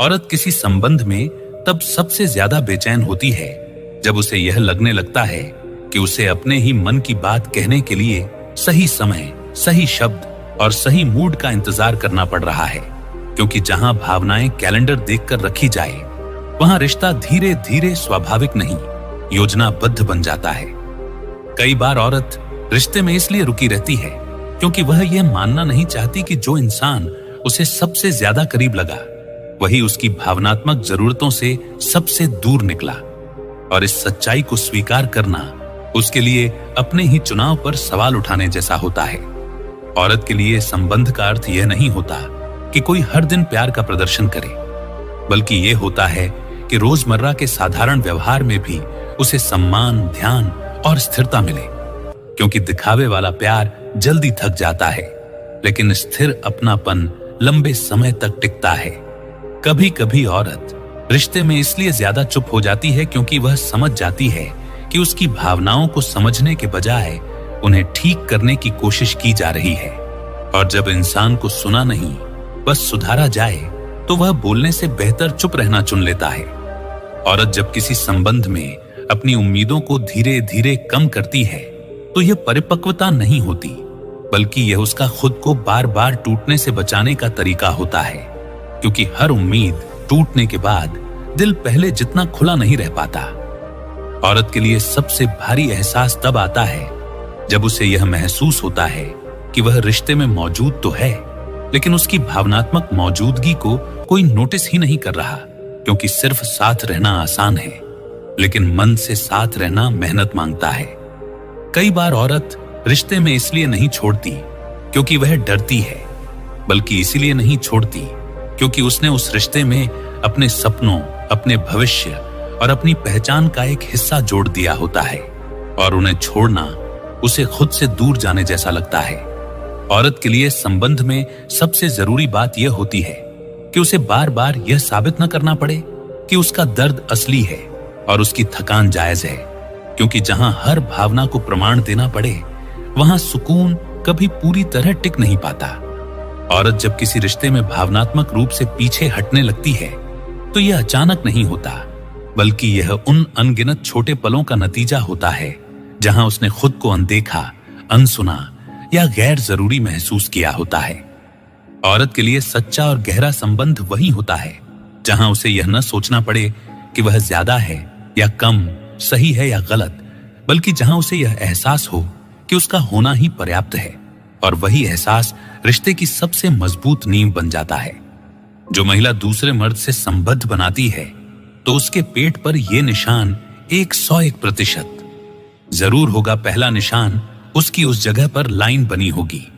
औरत किसी संबंध में तब सबसे ज्यादा बेचैन होती है जब उसे यह लगने लगता है कि उसे अपने ही मन की बात कहने के लिए सही समय, सही शब्द और सही मूड का इंतजार करना पड़ रहा है। क्योंकि जहां भावनाएं कैलेंडर देखकर रखी जाए, वहां रिश्ता धीरे धीरे स्वाभाविक नहीं, योजनाबद्ध बन जाता है। कई बार औरत रिश्ते में इसलिए रुकी रहती है क्योंकि वह यह मानना नहीं चाहती कि जो इंसान उसे सबसे ज्यादा करीब लगा, वही उसकी भावनात्मक जरूरतों से सबसे दूर निकला। और इस सच्चाई को स्वीकार करना उसके लिए अपने ही चुनाव पर सवाल उठाने जैसा होता है। औरत के लिए संबंध का अर्थ यह नहीं होता कि कोई हर दिन प्यार का प्रदर्शन करे, बल्कि यह होता है कि रोजमर्रा के साधारण व्यवहार में भी उसे सम्मान, ध्यान और स्थिरता मिले। क्योंकि दिखावे वाला प्यार जल्दी थक जाता है, लेकिन स्थिर अपनापन लंबे समय तक टिकता है। कभी कभी औरत रिश्ते में इसलिए ज्यादा चुप हो जाती है क्योंकि वह समझ जाती है कि उसकी भावनाओं को समझने के बजाय उन्हें ठीक करने की कोशिश की जा रही है। और जब इंसान को सुना नहीं, बस सुधारा जाए, तो वह बोलने से बेहतर चुप रहना चुन लेता है। औरत जब किसी संबंध में अपनी उम्मीदों को धीरे धीरे कम करती है, तो यह परिपक्वता नहीं होती, बल्कि यह उसका खुद को बार बार टूटने से बचाने का तरीका होता है। क्योंकि हर उम्मीद टूटने के बाद दिल पहले जितना खुला नहीं रह पाता। औरत के लिए सबसे भारी एहसास तब आता है जब उसे यह महसूस होता है कि वह रिश्ते में मौजूद तो है, लेकिन उसकी भावनात्मक मौजूदगी को कोई नोटिस ही नहीं कर रहा। क्योंकि सिर्फ साथ रहना आसान है, लेकिन मन से साथ रहना मेहनत मांगता है। कई बार औरत रिश्ते में इसलिए नहीं छोड़ती क्योंकि वह डरती है, बल्कि इसीलिए नहीं छोड़ती क्योंकि उसने उस रिश्ते में अपने सपनों, अपने भविष्य और अपनी पहचान का एक हिस्सा जोड़ दिया होता है। और उन्हें छोड़ना उसे खुद से दूर जाने जैसा लगता है। औरत के लिए संबंध में सबसे जरूरी बात यह होती है कि उसे बार बार यह साबित न करना पड़े कि उसका दर्द असली है और उसकी थकान जायज है। क्योंकि जहां हर भावना को प्रमाण देना पड़े, वहां सुकून कभी पूरी तरह टिक नहीं पाता। औरत जब किसी रिश्ते में भावनात्मक रूप से पीछे हटने लगती है, तो यह अचानक नहीं होता, बल्कि यह उन अनगिनत छोटे पलों का नतीजा होता है जहां उसने खुद को अनदेखा, अनसुना या गैर जरूरी महसूस किया होता है। औरत के लिए सच्चा और गहरा संबंध वही होता है जहां उसे यह न सोचना पड़े कि वह ज्यादा है या कम, सही है या गलत, बल्कि जहां उसे यह एहसास हो कि उसका होना ही पर्याप्त है। और वही एहसास रिश्ते की सबसे मजबूत नींव बन जाता है। जो महिला दूसरे मर्द से संबद्ध बनाती है, तो उसके पेट पर यह निशान 101% जरूर होगा। पहला निशान उसकी उस जगह पर लाइन बनी होगी